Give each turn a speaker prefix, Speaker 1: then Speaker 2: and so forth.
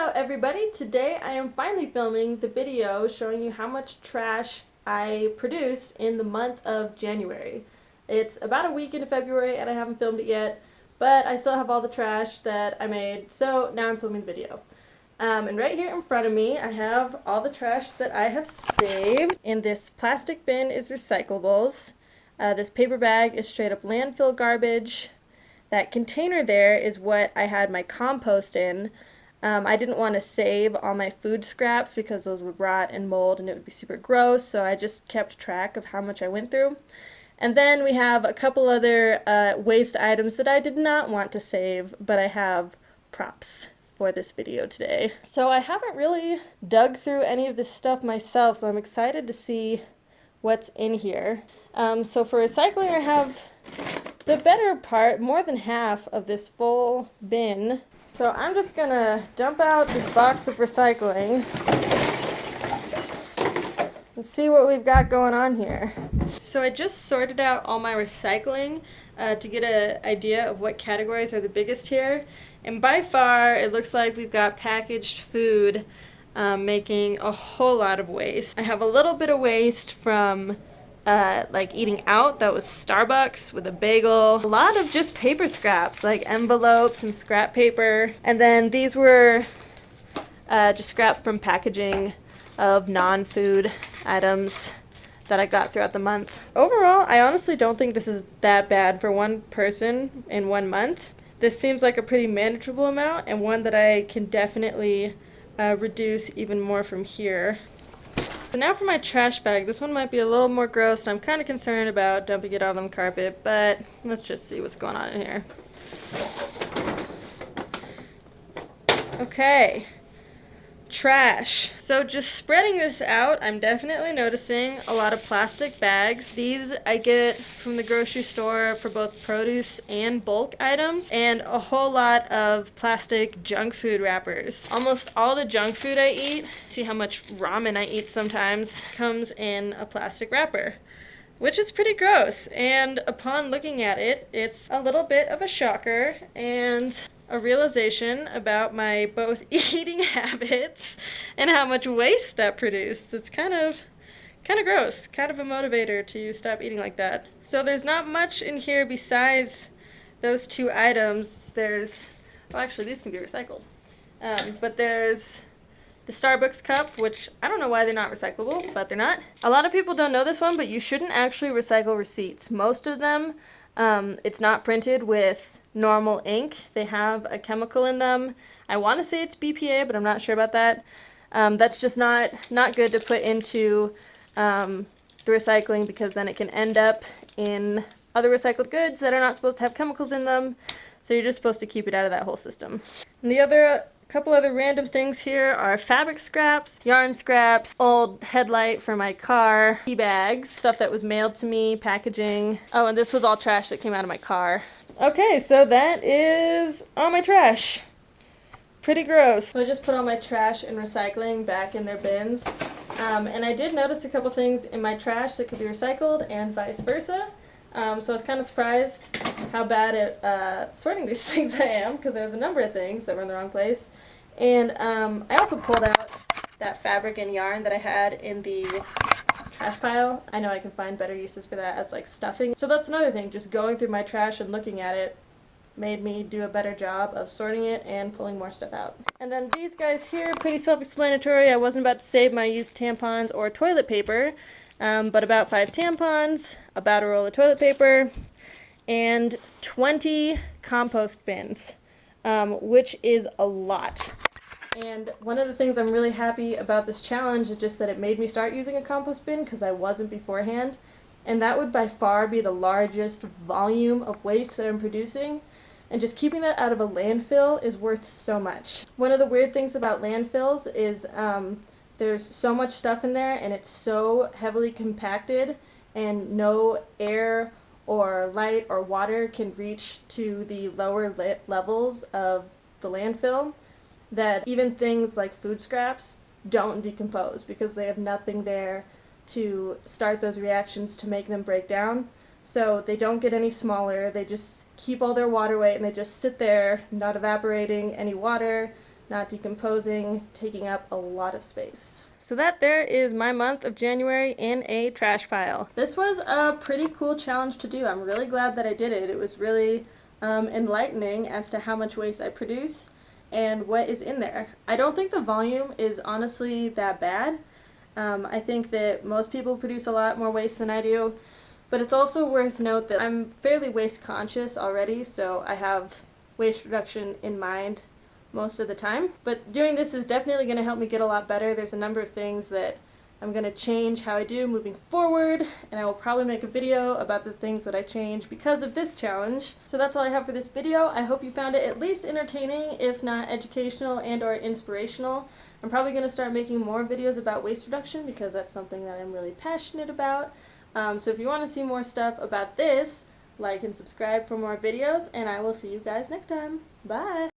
Speaker 1: Hello everybody! Today I am finally filming the video showing you how much trash I produced in the month of January. It's about a week into February and I haven't filmed it yet, but I still have all the trash that I made, so now I'm filming the video. And right here in front of me I have all the trash that I have saved. In this plastic bin is recyclables. This paper bag is straight up landfill garbage. That container there is what I had my compost in. I didn't want to save all my food scraps because those would rot and mold and it would be super gross, so I just kept track of how much I went through. And then we have a couple other waste items that I did not want to save, but I have props for this video today. So I haven't really dug through any of this stuff myself, so I'm excited to see what's in here. So for recycling, I have the better part, more than half of this full bin. So I'm just gonna dump out this box of recycling and see what we've got going on here. So I just sorted out all my recycling to get an idea of what categories are the biggest here. And by far, it looks like we've got packaged food making a whole lot of waste. I have a little bit of waste from like eating out. That was Starbucks with a bagel. A lot of just paper scraps, like envelopes and scrap paper. And then these were just scraps from packaging of non-food items that I got throughout the month. Overall, I honestly don't think this is that bad for one person in 1 month. This seems like a pretty manageable amount and one that I can definitely reduce even more from here. So now for my trash bag. This one might be a little more gross and I'm kind of concerned about dumping it out on the carpet, but let's just see what's going on in here. Okay, trash. So just spreading this out, I'm definitely noticing a lot of plastic bags. These I get from the grocery store for both produce and bulk items, and a whole lot of plastic junk food wrappers. Almost all the junk food I eat, see how much ramen I eat sometimes, comes in a plastic wrapper, which is pretty gross. And upon looking at it, it's a little bit of a shocker and a realization about my both eating habits and how much waste that produced. It's kind of gross, kind of a motivator to stop eating like that. So there's not much in here besides those two items. There's, well actually these can be recycled, but there's the Starbucks cup, which I don't know why they're not recyclable, but they're not. A lot of people don't know this one, but you shouldn't actually recycle receipts. Most of them, it's not printed with normal ink. They have a chemical in them. I want to say it's BPA, but I'm not sure about that. That's just not good to put into the recycling, because then it can end up in other recycled goods that are not supposed to have chemicals in them. So you're just supposed to keep it out of that whole system. And the other couple other random things here are fabric scraps, yarn scraps, old headlight for my car, tea bags, stuff that was mailed to me, packaging. Oh, and this was all trash that came out of my car. Okay, so that is all my trash. Pretty gross. So I just put all my trash and recycling back in their bins. And I did notice a couple things in my trash that could be recycled and vice versa. So I was kind of surprised how bad at sorting these things I am, because there was a number of things that were in the wrong place. And I also pulled out that fabric and yarn that I had in the trash pile. I know I can find better uses for that as like stuffing. So that's another thing, just going through my trash and looking at it made me do a better job of sorting it and pulling more stuff out. And then these guys here, pretty self-explanatory. I wasn't about to save my used tampons or toilet paper, but about 5 tampons, about a roll of toilet paper, and 20 compost bins, which is a lot. And one of the things I'm really happy about this challenge is just that it made me start using a compost bin, because I wasn't beforehand. And that would by far be the largest volume of waste that I'm producing. And just keeping that out of a landfill is worth so much. One of the weird things about landfills is there's so much stuff in there and it's so heavily compacted, and no air or light or water can reach to the lower levels of the landfill, that even things like food scraps don't decompose because they have nothing there to start those reactions to make them break down. So they don't get any smaller, they just keep all their water weight and they just sit there, not evaporating any water, not decomposing, taking up a lot of space. So that there is my month of January in a trash pile. This was a pretty cool challenge to do. I'm really glad that I did it. It was really enlightening as to how much waste I produce and what is in there. I don't think the volume is honestly that bad. I think that most people produce a lot more waste than I do, but it's also worth note that I'm fairly waste conscious already, so I have waste reduction in mind most of the time. But doing this is definitely going to help me get a lot better. There's a number of things that I'm going to change how I do moving forward, and I will probably make a video about the things that I change because of this challenge. So that's all I have for this video. I hope you found it at least entertaining, if not educational and or inspirational. I'm probably going to start making more videos about waste reduction because that's something that I'm really passionate about. So if you want to see more stuff about this, like and subscribe for more videos, and I will see you guys next time. Bye!